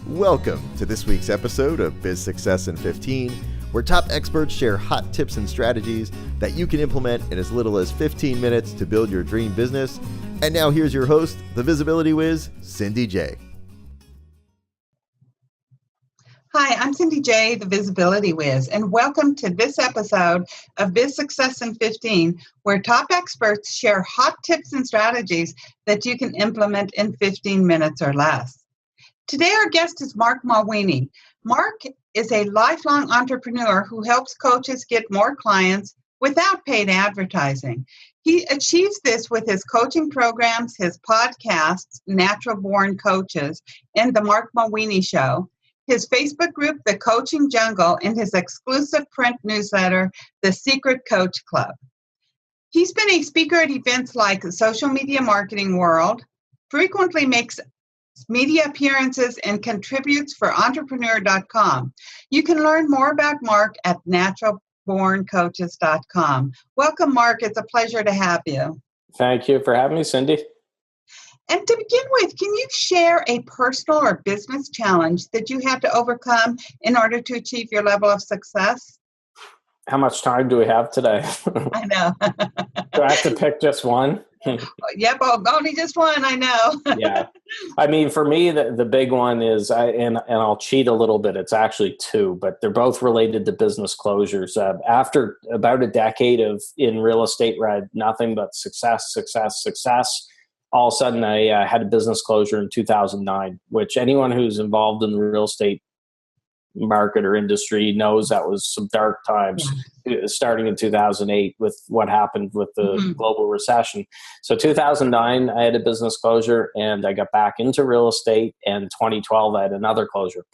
Welcome to this week's episode of Biz Success in 15, where top experts share hot tips and strategies that you can implement in as little as 15 minutes to build your dream business. And now here's your host, the Visibility Wiz, Cindy J. Hi, I'm Cindy J, the Visibility Wiz, and welcome to this episode of Biz Success in 15, where top experts share hot tips and strategies that you can implement in 15 minutes or less. Today, our guest is Marc Mawhinney. Marc is a lifelong entrepreneur who helps coaches get more clients without paid advertising. He achieves this with his coaching programs, his podcasts, Natural Born Coaches, and the Marc Mawhinney Show, his Facebook group, The Coaching Jungle, and his exclusive print newsletter, The Secret Coach Club. He's been a speaker at events like the Social Media Marketing World, frequently makes media appearances, and contributes for entrepreneur.com. You can learn more about Marc at naturalborncoaches.com. Welcome, Marc. It's a pleasure to have you. Thank you for having me, Cindy. And to begin with, can you share a personal or business challenge that you had to overcome in order to achieve your level of success? How much time do we have today? I know. Do I have to pick just one? Yep, only just one, I know. Yeah. I mean, for me, the big one is, and I'll cheat a little bit, it's actually two, but they're both related to business closures. After about a decade in real estate where I had nothing but success, all of a sudden I had a business closure in 2009, which anyone who's involved in the real estate market or industry knows that was some dark times, starting in 2008 with what happened with the global recession. So 2009, I had a business closure and I got back into real estate, and 2012, I had another closure.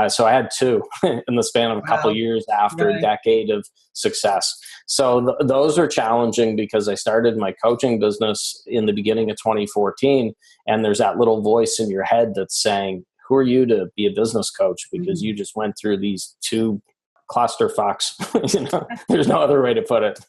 So I had two in the span of a couple of years after a decade of success. So those are challenging because I started my coaching business in the beginning of 2014, and there's that little voice in your head that's saying, who are you to be a business coach? Because you just went through these two clusterfucks. There's no other way to put it.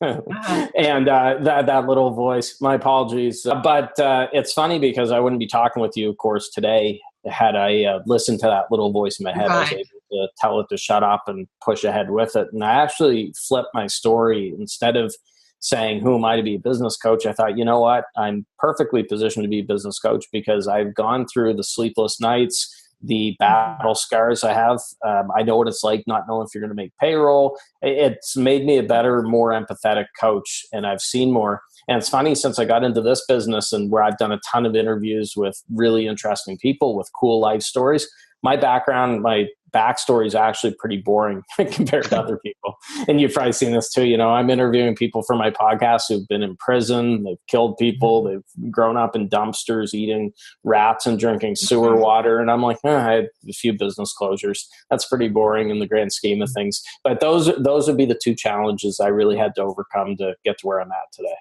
And that little voice, my apologies. But it's funny because I wouldn't be talking with you, of course, today had I listened to that little voice in my head. I was able to tell it to shut up and push ahead with it. And I actually flipped my story. Instead of saying, who am I to be a business coach? I thought, you know what? I'm perfectly positioned to be a business coach because I've gone through the sleepless nights, the battle scars I have. I know what it's like not knowing if you're going to make payroll. It's made me a better, more empathetic coach, and I've seen more. And it's funny, since I got into this business and where I've done a ton of interviews with really interesting people with cool life stories, my background, my backstory is actually pretty boring compared to other people. And you've probably seen this too. I'm interviewing people for my podcast who've been in prison, they've killed people, they've grown up in dumpsters eating rats and drinking sewer water. And I'm like, I had a few business closures. That's pretty boring in the grand scheme of things. But those would be the two challenges I really had to overcome to get to where I'm at today.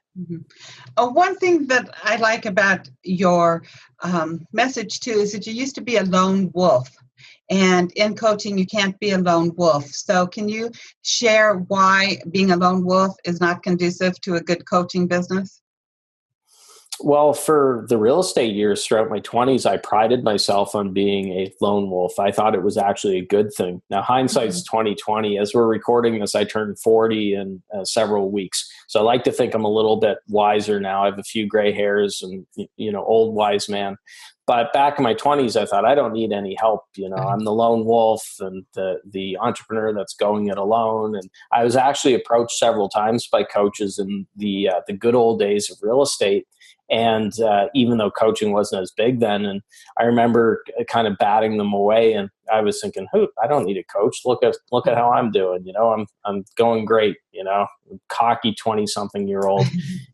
One thing that I like about your message too is that you used to be a lone wolf. And in coaching, you can't be a lone wolf. So can you share why being a lone wolf is not conducive to a good coaching business? Well, for the real estate years throughout my 20s, I prided myself on being a lone wolf. I thought it was actually a good thing. Now, hindsight's 2020. As we're recording this, I turned 40 in several weeks. So I like to think I'm a little bit wiser now. I have a few gray hairs and, old wise man. But back in my 20s, I thought, I don't need any help. I'm the lone wolf and the entrepreneur that's going it alone. And I was actually approached several times by coaches in the good old days of real estate. And even though coaching wasn't as big then, and I remember kind of batting them away, and I was thinking, I don't need a coach. Look at how I'm doing. I'm going great. Cocky 20-something-year-old.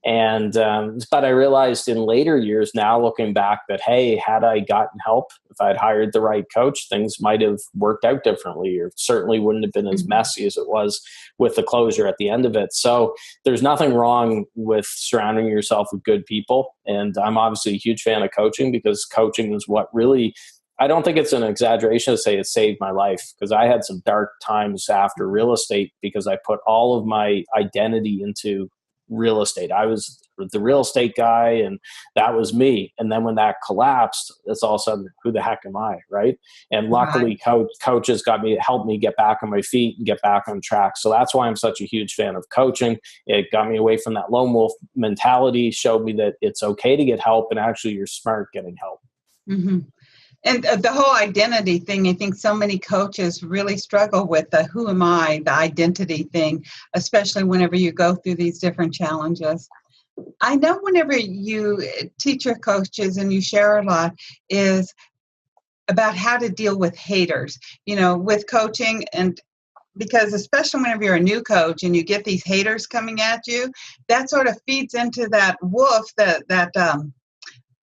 And but I realized in later years now, looking back, that hey, had I gotten help, if I'd hired the right coach, things might have worked out differently, or certainly wouldn't have been as messy as it was with the closure at the end of it. So there's nothing wrong with surrounding yourself with good people. And I'm obviously a huge fan of coaching because coaching is what really, I don't think it's an exaggeration to say it saved my life, because I had some dark times after real estate because I put all of my identity into real estate. I was the real estate guy, and that was me. And then when that collapsed, it's all of a sudden, who the heck am I, right? And luckily, coaches helped me get back on my feet and get back on track. So that's why I'm such a huge fan of coaching. It got me away from that lone wolf mentality, showed me that it's okay to get help, and actually you're smart getting help. Mm-hmm. And the whole identity thing, I think so many coaches really struggle with the who am I, the identity thing, especially whenever you go through these different challenges. I know whenever you teach your coaches and you share a lot is about how to deal with haters, with coaching. And because especially whenever you're a new coach and you get these haters coming at you, that sort of feeds into that wolf, that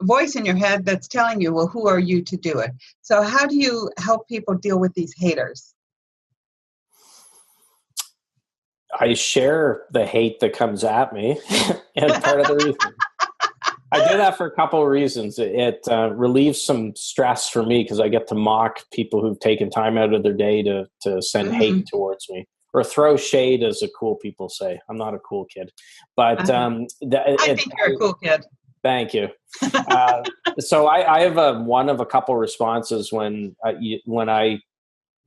voice in your head that's telling you, well, who are you to do it? So how do you help people deal with these haters? I share the hate that comes at me. And part of the reason I do that for a couple of reasons. It relieves some stress for me because I get to mock people who've taken time out of their day to send hate towards me, or throw shade, as the cool people say. I'm not a cool kid, but I think you're a cool kid. Thank you. So I have one of a couple responses when I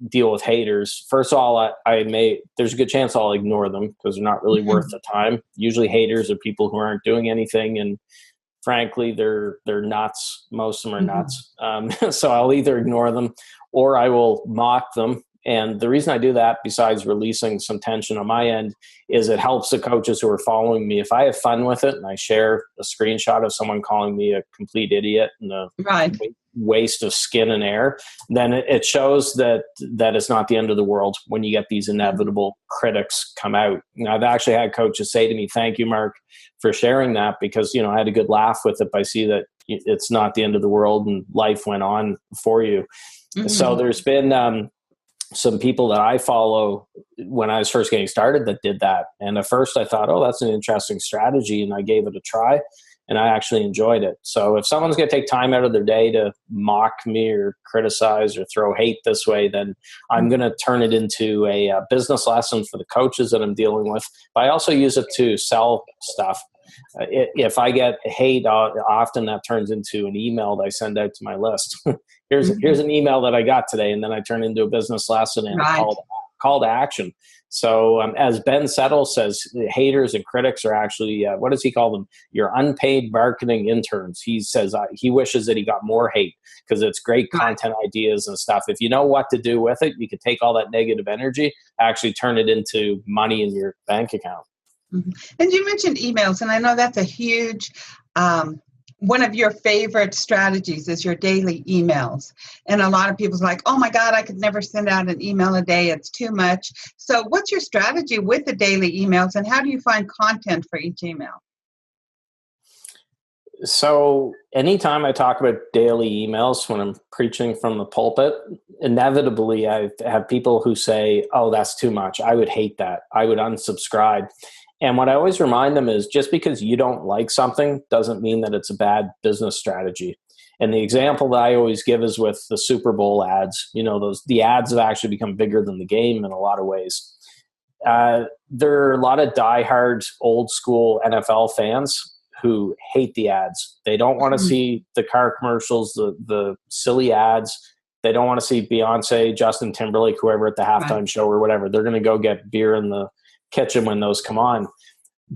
deal with haters. First of all, there's a good chance I'll ignore them because they're not really worth the time. Usually haters are people who aren't doing anything, and frankly, they're nuts. Most of them are nuts. So I'll either ignore them or I will mock them. And the reason I do that, besides releasing some tension on my end, is it helps the coaches who are following me. If I have fun with it and I share a screenshot of someone calling me a complete idiot and a waste of skin and air, then it shows that it's not the end of the world when you get these inevitable critics come out. I've actually had coaches say to me, "Thank you, Marc, for sharing that," because I had a good laugh with it by seeing that it's not the end of the world and life went on for you. So there's been some people that I follow when I was first getting started that did that. And at first I thought, oh, that's an interesting strategy. And I gave it a try and I actually enjoyed it. So if someone's going to take time out of their day to mock me or criticize or throw hate this way, then I'm going to turn it into a business lesson for the coaches that I'm dealing with. But I also use it to sell stuff. If I get hate, often that turns into an email that I send out to my list. Here's an email that I got today, and then I turn into a business lesson and a call to action. So as Ben Settle says, haters and critics are actually, what does he call them? Your unpaid marketing interns. He says he wishes that he got more hate because it's great content ideas and stuff. If you know what to do with it, you can take all that negative energy, actually turn it into money in your bank account. And you mentioned emails, and I know that's a huge, one of your favorite strategies is your daily emails. And a lot of people's like, oh my God, I could never send out an email a day. It's too much. So what's your strategy with the daily emails, and how do you find content for each email? So anytime I talk about daily emails when I'm preaching from the pulpit, inevitably I have people who say, oh, that's too much. I would hate that. I would unsubscribe. And what I always remind them is just because you don't like something doesn't mean that it's a bad business strategy. And the example that I always give is with the Super Bowl ads. The ads have actually become bigger than the game in a lot of ways. There are a lot of diehard old school NFL fans who hate the ads. They don't want to see the car commercials, the silly ads. They don't want to see Beyonce, Justin Timberlake, whoever at the halftime show or whatever. They're going to go get beer in the kitchen when those come on.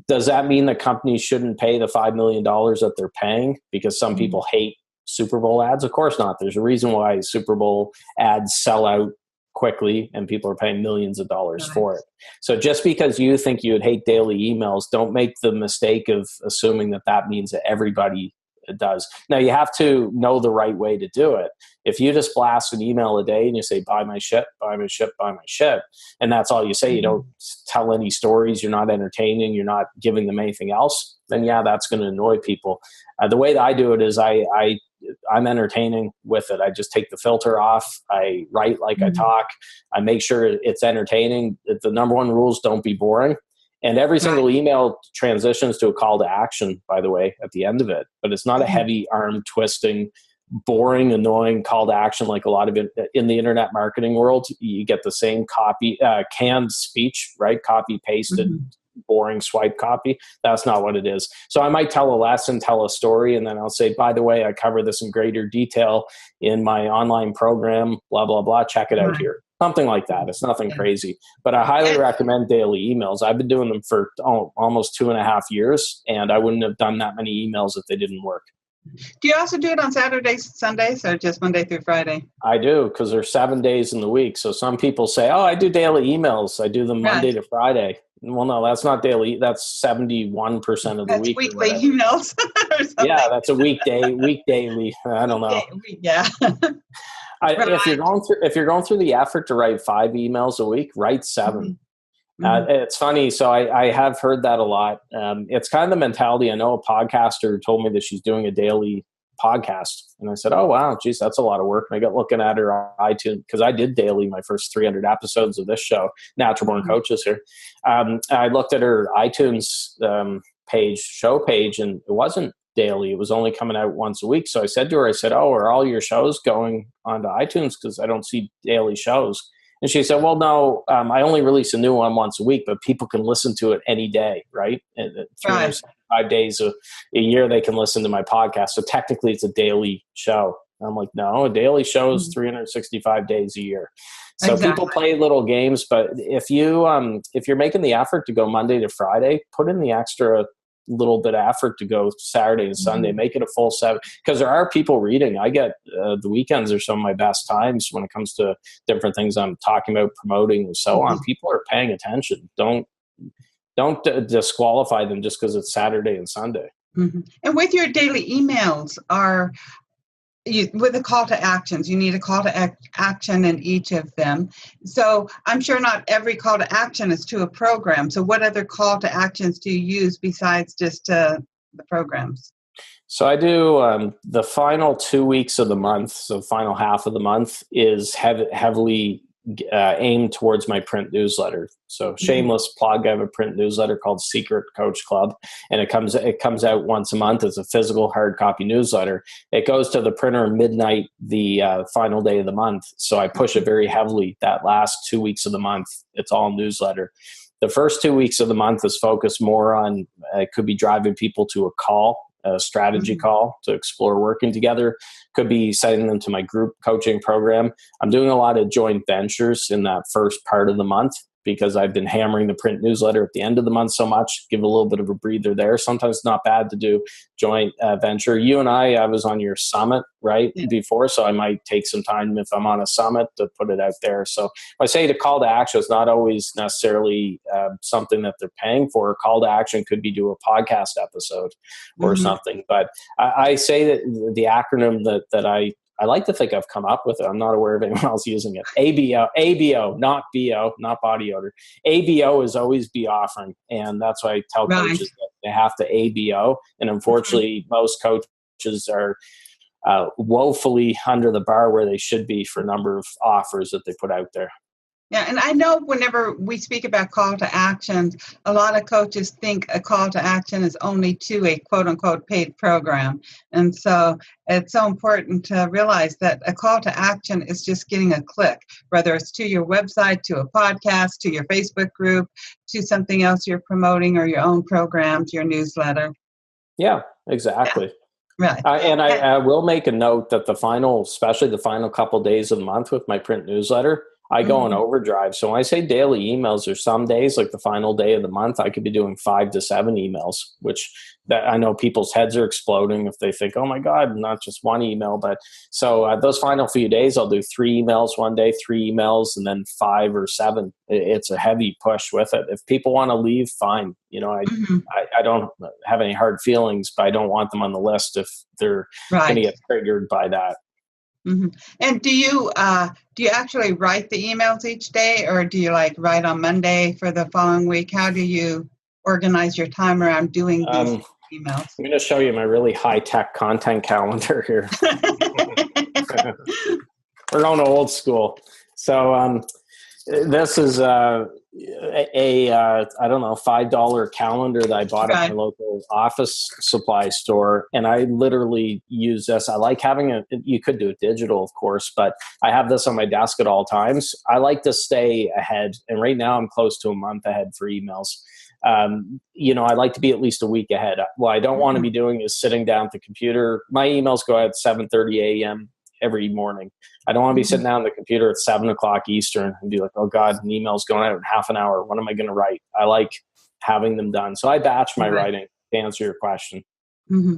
Does that mean that companies shouldn't pay the $5 million that they're paying because some people hate Super Bowl ads? Of course not. There's a reason why Super Bowl ads sell out quickly and people are paying millions of dollars for it. So just because you think you would hate daily emails, don't make the mistake of assuming that means that everybody does. Now you have to know the right way to do it. If you just blast an email a day and you say, buy my shit, buy my shit, buy my shit, and that's all you say, you don't tell any stories, you're not entertaining, you're not giving them anything else, then that's going to annoy people. The way that I do it is I'm entertaining with it. I just take the filter off. I write like I talk. I make sure it's entertaining. The number one rule is don't be boring. And every single email transitions to a call to action, by the way, at the end of it. But it's not a heavy arm twisting, boring, annoying call to action like a lot of it in the internet marketing world. You get the same copy, canned speech, right? Copy pasted boring swipe copy. That's not what it is. So I might tell a lesson, tell a story, and then I'll say, by the way, I cover this in greater detail in my online program, blah, blah, blah. Check it out here. Something like that. It's nothing crazy, but I highly recommend daily emails. I've been doing them for almost 2.5 years, and I wouldn't have done that many emails if they didn't work. Do you also do it on Saturdays, Sundays, or just Monday through Friday? I do, because there's 7 days in the week. So some people say, oh, I do daily emails. I do them Monday to Friday. Well, no, that's not daily. That's 71% of the week. Weekly emails. Yeah, that's a weekday. I don't know. Yeah. If you're going through the effort to write 5 emails a week, write 7. It's funny. So I have heard that a lot. It's kind of the mentality. I know a podcaster told me that she's doing a daily podcast. And I said, oh, wow, geez, that's a lot of work. And I got looking at her on iTunes, because I did daily my first 300 episodes of this show, Natural Born Coaches here. I looked at her iTunes show page, and it wasn't daily. It was only coming out once a week. So I said to her, oh, are all your shows going onto iTunes? Because I don't see daily shows. And she said, well, no, I only release a new one once a week, but people can listen to it any day, right? And 365 days a year, they can listen to my podcast. So technically it's a daily show. I'm like, no, a daily show is 365 days a year. So people play little games, but if you're making the effort to go Monday to Friday, put in the extra little bit of effort to go Saturday and Sunday, make it a full 7, because there are people reading. I get the weekends are some of my best times when it comes to different things I'm talking about, promoting and so on. People are paying attention. Don't disqualify them just because it's Saturday and Sunday. And with your daily emails, with the call to actions, you need a call to action in each of them. So I'm sure not every call to action is to a program. So what other call to actions do you use besides just the programs? So I do the final 2 weeks of the month. So final half of the month is heavily aimed towards my print newsletter. So shameless plug, I have a print newsletter called Secret Coach Club, and it comes out once a month as a physical hard copy newsletter. It goes to the printer midnight the final day of the month. So I push it very heavily that last 2 weeks of the month. It's all newsletter. The first 2 weeks of the month is focused more on, it could be driving people to a strategy call to explore working together. Could be sending them to my group coaching program. I'm doing a lot of joint ventures in that first part of the month, because I've been hammering the print newsletter at the end of the month so much, give a little bit of a breather there. Sometimes it's not bad to do joint venture. You and I was on your summit, right, before, so I might take some time if I'm on a summit to put it out there. So I say the call to action is not always necessarily something that they're paying for. A call to action could be do a podcast episode or something. But I say that the acronym that I like to think I've come up with it. I'm not aware of anyone else using it. ABO, not BO, not body odor. ABO is always be offering. And that's why I tell coaches that they have to ABO. And unfortunately, most coaches are woefully under the bar where they should be for a number of offers that they put out there. Yeah, and I know whenever we speak about call to actions, a lot of coaches think a call to action is only to a quote-unquote paid program. And so it's so important to realize that a call to action is just getting a click, whether it's to your website, to a podcast, to your Facebook group, to something else you're promoting, or your own programs, your newsletter. Yeah, exactly. Yeah. Right. And I will make a note that especially the final couple days of the month with my print newsletter, I go on overdrive. So when I say daily emails, there's some days, like the final day of the month, I could be doing 5 to 7 emails, which that I know people's heads are exploding if they think, oh my God, not just one email. But so those final few days, I'll do 3 emails one day, 3 emails, and then 5 or 7. It's a heavy push with it. If people want to leave, fine. You know, I don't have any hard feelings, but I don't want them on the list if they're going to get triggered by that. And do you actually write the emails each day, or do you write on Monday for the following week? How do you organize your time around doing these emails? I'm going to show you my really high-tech content calendar here. We're going old school. So this is a I don't know, $5 calendar that I bought at my local office supply store. And I literally use this. I like having you could do it digital, of course, but I have this on my desk at all times. I like to stay ahead. And right now I'm close to a month ahead for emails. I like to be at least a week ahead. What I don't want to be doing is sitting down at the computer. My emails go out at 7:30 a.m. every morning. I don't want to be sitting down at the computer at 7 o'clock Eastern and be like, oh God, an email's going out in half an hour. What am I going to write? I like having them done. So I batch my writing to answer your question. Mm-hmm.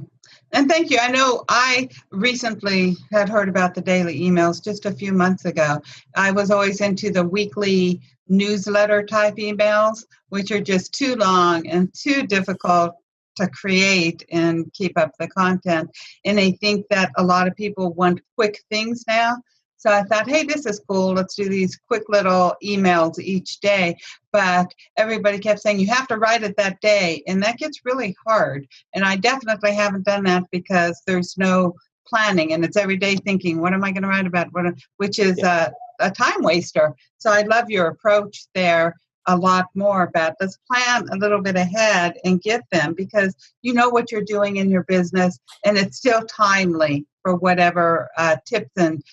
And thank you. I know I recently had heard about the daily emails just a few months ago. I was always into the weekly newsletter type emails, which are just too long and too difficult to create and keep up the content. And I think that a lot of people want quick things now. So I thought, hey, this is cool. Let's do these quick little emails each day. But everybody kept saying, you have to write it that day. And that gets really hard. And I definitely haven't done that because there's no planning. And it's every day thinking, what am I going to write about? Which is a time waster. So I love your approach there a lot more about let's plan a little bit ahead and get them, because you know what you're doing in your business and it's still timely for whatever tips and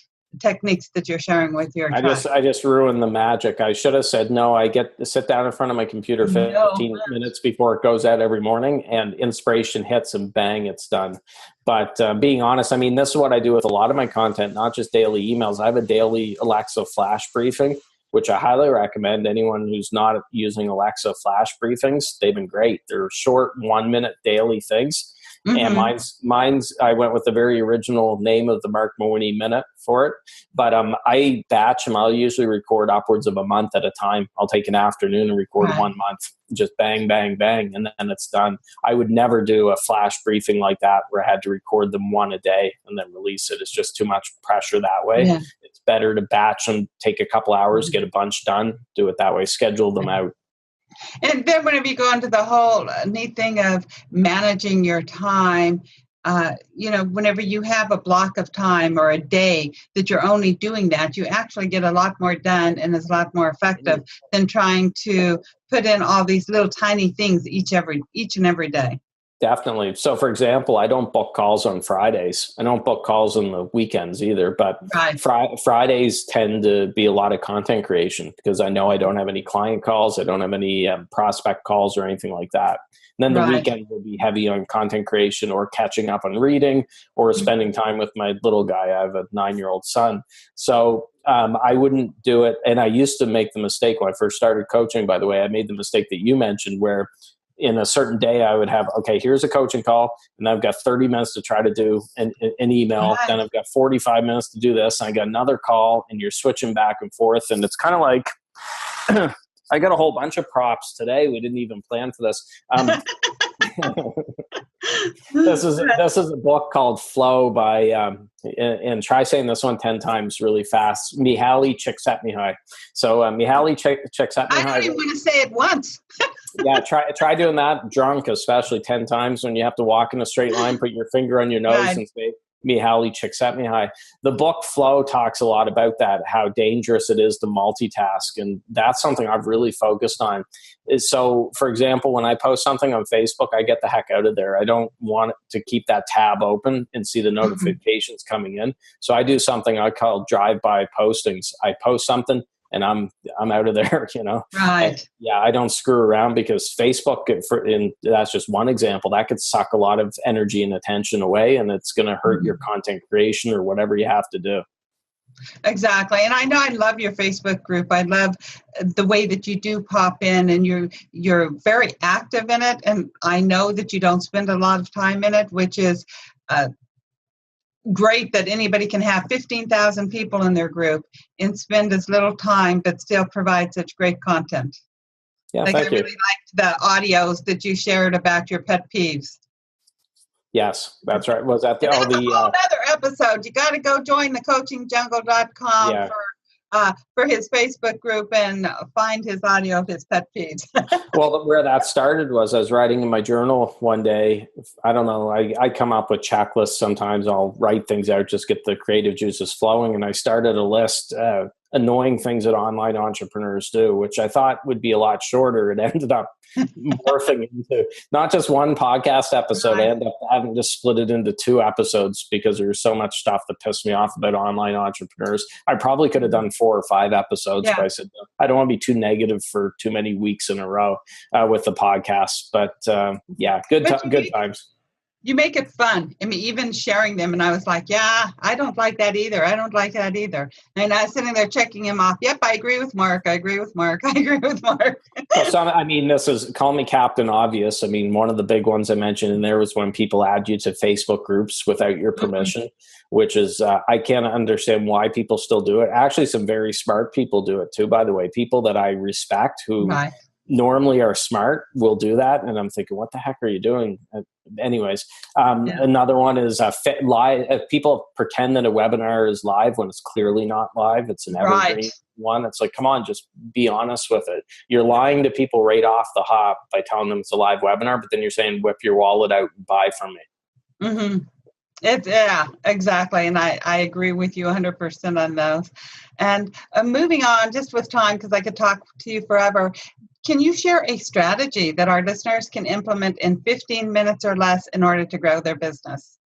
techniques that you're sharing with your I just ruined the magic. I should have said, no, I get to sit down in front of my computer 15 minutes before it goes out every morning and inspiration hits and bang, it's done. But being honest, I mean, this is what I do with a lot of my content, not just daily emails. I have a daily Alexa flash briefing, which I highly recommend. Anyone who's not using Alexa flash briefings, they've been great. They're short 1-minute daily things. And mine's, I went with the very original name of the Marc Mawhinney minute for it. But I batch them. I'll usually record upwards of a month at a time. I'll take an afternoon and record 1 month, just bang, bang, bang, and then it's done. I would never do a flash briefing like that where I had to record them one a day and then release it. It's just too much pressure that way. Yeah. It's better to batch them, take a couple hours, get a bunch done, do it that way, schedule them out. And then whenever you go into the whole neat thing of managing your time, whenever you have a block of time or a day that you're only doing that, you actually get a lot more done and is a lot more effective than trying to put in all these little tiny things each and every day. Definitely. So, for example, I don't book calls on Fridays. I don't book calls on the weekends either. But Fridays tend to be a lot of content creation because I know I don't have any client calls. I don't have any prospect calls or anything like that. And then the weekend will be heavy on content creation or catching up on reading or spending time with my little guy. I have a 9-year-old son. So I wouldn't do it. And I used to make the mistake when I first started coaching, by the way. I made the mistake that you mentioned where in a certain day, I would have, okay, here's a coaching call, and I've got 30 minutes to try to do an email. Then I've got 45 minutes to do this. And I got another call, and you're switching back and forth. And it's kind of like, I got a whole bunch of props today. We didn't even plan for this. This is a book called Flow by, and try saying this one 10 times really fast. Mihaly Csikszentmihalyi. So Mihaly Csikszentmihalyi. I don't even want to say it once. Yeah, try doing that drunk, especially 10 times when you have to walk in a straight line, put your finger on your nose and say, Mihaly Csikszentmihalyi. The book Flow talks a lot about that, how dangerous it is to multitask. And that's something I've really focused on. So, for example, when I post something on Facebook, I get the heck out of there. I don't want to keep that tab open and see the notifications coming in. So I do something I call drive-by postings. I post something and I'm out of there, Right. I don't screw around because Facebook, and that's just one example, that could suck a lot of energy and attention away, and it's going to hurt your content creation or whatever you have to do. Exactly. And I know I love your Facebook group. I love the way that you do pop in and you're very active in it. And I know that you don't spend a lot of time in it, which is great that anybody can have 15,000 people in their group and spend as little time, but still provide such great content. Yeah, thank you. I really liked the audios that you shared about your pet peeves. Yes, that's right. Was that that's a whole other episode. You got to go join the coachingjungle.com for his Facebook group and find his audio of his pet peeves. Well, where that started was I was writing in my journal one day. I don't know. I come up with checklists. Sometimes I'll write things out, just get the creative juices flowing. And I started a list. annoying things that online entrepreneurs do, which I thought would be a lot shorter. It ended up morphing into not just one podcast episode. I ended up having to split it into 2 episodes because there's so much stuff that pissed me off about online entrepreneurs. I probably could have done 4 or 5 episodes, but I said, I don't want to be too negative for too many weeks in a row with the podcast. But good times. You make it fun. I mean, even sharing them. And I was like, yeah, I don't like that either. I don't like that either. And I was sitting there checking him off. Yep, I agree with Marc. I agree with Marc. I agree with Marc. This is, call me Captain Obvious. I mean, one of the big ones I mentioned in there was when people add you to Facebook groups without your permission, which is, I can't understand why people still do it. Actually, some very smart people do it too, by the way. People that I respect who normally are smart will do that. And I'm thinking, what the heck are you doing? Anyways, another one is live. People pretend that a webinar is live when it's clearly not live. It's an evergreen one. It's like, come on, just be honest with it. You're lying to people right off the hop by telling them it's a live webinar, but then you're saying, whip your wallet out and buy from me. Mm-hmm. Exactly. And I agree with you 100% on those. And moving on, just with time, because I could talk to you forever. Can you share a strategy that our listeners can implement in 15 minutes or less in order to grow their business?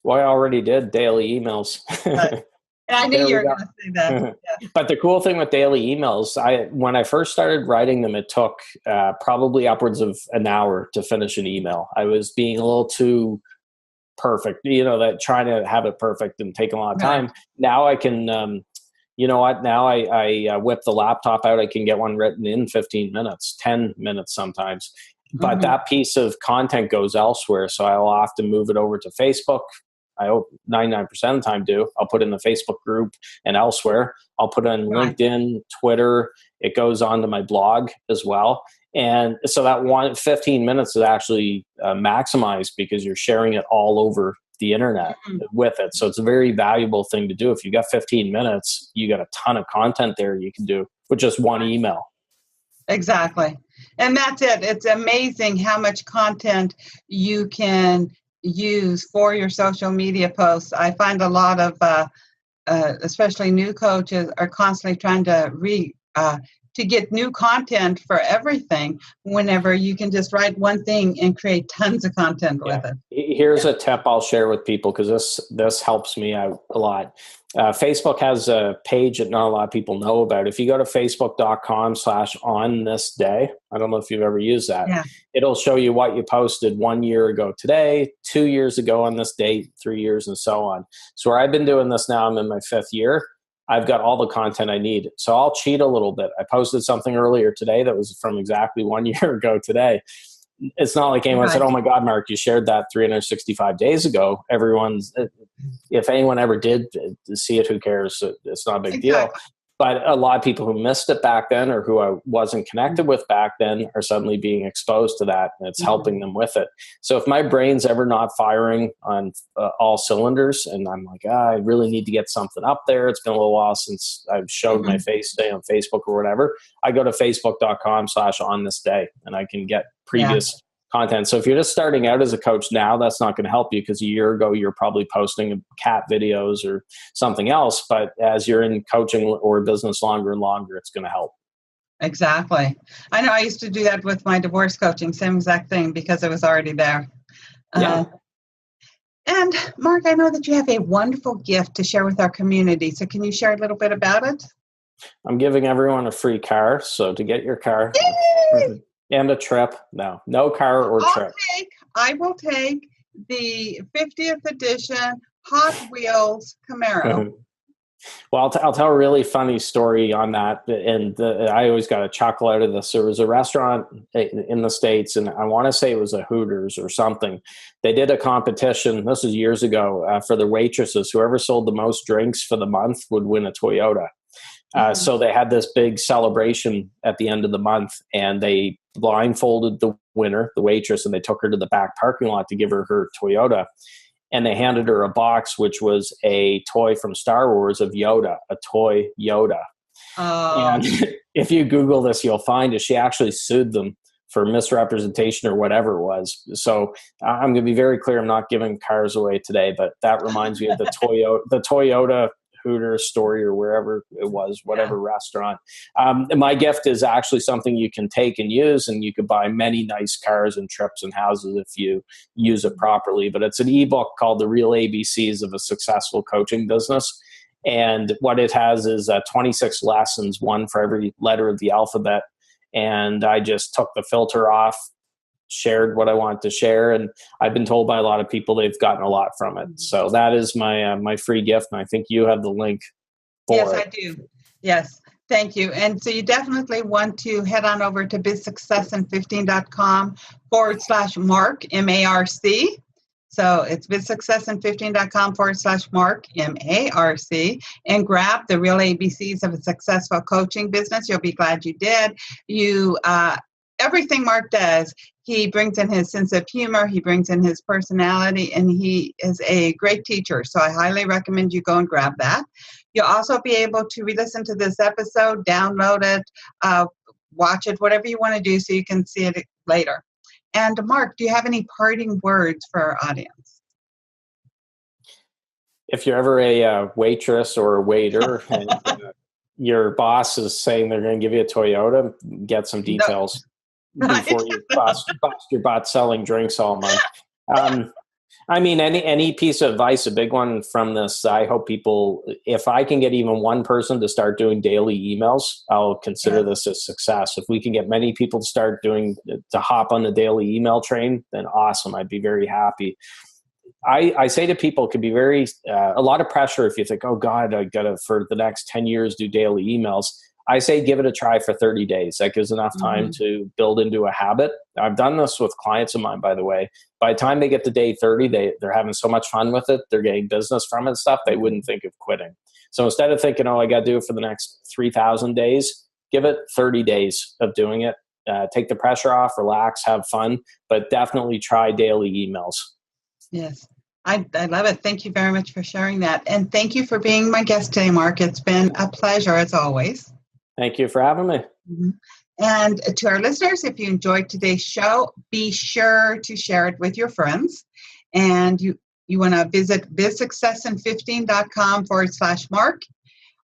Well, I already did daily emails. I knew you were going to say that. Yeah. But the cool thing with daily emails, when I first started writing them, it took probably upwards of an hour to finish an email. I was being a little too perfect, that trying to have it perfect and take a lot of time. Right. Now I can, now I whip the laptop out. I can get one written in 15 minutes, 10 minutes sometimes. But that piece of content goes elsewhere. So I'll often move it over to Facebook. I hope 99% of the time do. I'll put it in the Facebook group and elsewhere. I'll put it on LinkedIn, Twitter. It goes on to my blog as well. And so that 15 minutes is actually maximized because you're sharing it all over the internet with it. So it's a very valuable thing to do. If you got 15 minutes, you got a ton of content there you can do with just one email. Exactly. And that's it. It's amazing how much content you can use for your social media posts. I find a lot of, especially new coaches, are constantly trying to get new content for everything, whenever you can just write one thing and create tons of content with it. Here's a tip I'll share with people, because this helps me out a lot. Facebook has a page that not a lot of people know about. If you go to facebook.com/onthisday, I don't know if you've ever used that. Yeah. It'll show you what you posted 1 year ago today, 2 years ago on this date, 3 years, and so on. So where I've been doing this now, I'm in my 5th year. I've got all the content I need. So I'll cheat a little bit. I posted something earlier today that was from exactly 1 year ago today. It's not like anyone said, oh my God, Marc, you shared that 365 days ago. If anyone ever did see it, who cares? It's not a big deal. But a lot of people who missed it back then, or who I wasn't connected with back then, are suddenly being exposed to that, and it's helping them with it. So if my brain's ever not firing on all cylinders, and I'm like, I really need to get something up there, it's been a little while since I've showed my face today on Facebook or whatever, I go to facebook.com/onthisday, and I can get previous content. So if you're just starting out as a coach now, that's not going to help you, because a year ago you're probably posting cat videos or something else. But as you're in coaching or business longer and longer, it's going to help. Exactly. I know I used to do that with my divorce coaching, same exact thing, because it was already there. And Marc, I know that you have a wonderful gift to share with our community. So can you share a little bit about it? I'm giving everyone a free car. So to get your car... Yay! And a trip. No car or trip. I will take the 50th edition Hot Wheels Camaro. Well, I'll tell a really funny story on that. And I always got a chuckle out of this. There was a restaurant in the States, and I want to say it was a Hooters or something. They did a competition, this was years ago, for the waitresses. Whoever sold the most drinks for the month would win a Toyota. So they had this big celebration at the end of the month, and they blindfolded the winner, the waitress, and they took her to the back parking lot to give her Toyota. And they handed her a box, which was a toy from Star Wars of Yoda, a toy Yoda. And if you Google this, you'll find that she actually sued them for misrepresentation or whatever it was. So I'm going to be very clear. I'm not giving cars away today, but that reminds me of the Toyota Hooters, Story, or wherever it was, whatever restaurant. My gift is actually something you can take and use, and you could buy many nice cars and trips and houses if you use it properly. But it's an ebook called The Real ABCs of a Successful Coaching Business. And what it has is 26 lessons, one for every letter of the alphabet. And I just took the filter off, shared what I wanted to share, and I've been told by a lot of people they've gotten a lot from it. So that is my my free gift, and I think you have the link for Yes, it. I do. Yes, thank you. And so you definitely want to head on over to bizsuccessin15.com/Marc, M-A-R-C. So it's bizsuccessin15.com/Marc, M-A-R-C, and grab The Real ABCs of a Successful Coaching Business. You'll be glad you did. Everything Marc does, he brings in his sense of humor, he brings in his personality, and he is a great teacher. So I highly recommend you go and grab that. You'll also be able to re-listen to this episode, download it, watch it, whatever you want to do so you can see it later. And Marc, do you have any parting words for our audience? If you're ever a waitress or a waiter and your boss is saying they're going to give you a Toyota, get some details. Before you bust your butt selling drinks all month. I mean, any piece of advice, a big one from this, I hope people, if I can get even one person to start doing daily emails, I'll consider this a success. If we can get many people to hop on the daily email train, then awesome. I'd be very happy. I say to people, it could be a lot of pressure if you think, oh God, I got to, for the next 10 years, do daily emails. I say give it a try for 30 days. That gives enough time to build into a habit. I've done this with clients of mine, by the way. By the time they get to day 30, they're having so much fun with it. They're getting business from it and stuff. They wouldn't think of quitting. So instead of thinking, oh, I got to do it for the next 3,000 days, give it 30 days of doing it. Take the pressure off, relax, have fun, but definitely try daily emails. Yes. I love it. Thank you very much for sharing that. And thank you for being my guest today, Marc. It's been a pleasure as always. Thank you for having me. Mm-hmm. And to our listeners, if you enjoyed today's show, be sure to share it with your friends. And you want to visit bizsuccessin15.com/Marc,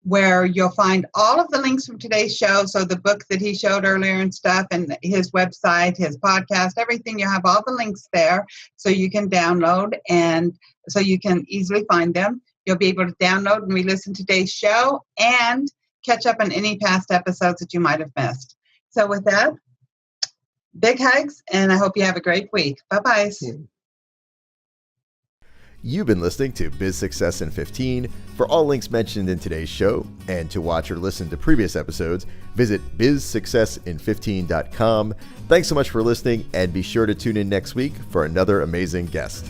where you'll find all of the links from today's show. So the book that he showed earlier and stuff, and his website, his podcast, everything, you have all the links there so you can download and so you can easily find them. You'll be able to download and re-listen to today's show and catch up on any past episodes that you might have missed. So with that, big hugs, and I hope you have a great week. Bye-bye. You've been listening to Biz Success in 15. For all links mentioned in today's show and to watch or listen to previous episodes, visit bizsuccessin15.com. Thanks so much for listening, and be sure to tune in next week for another amazing guest.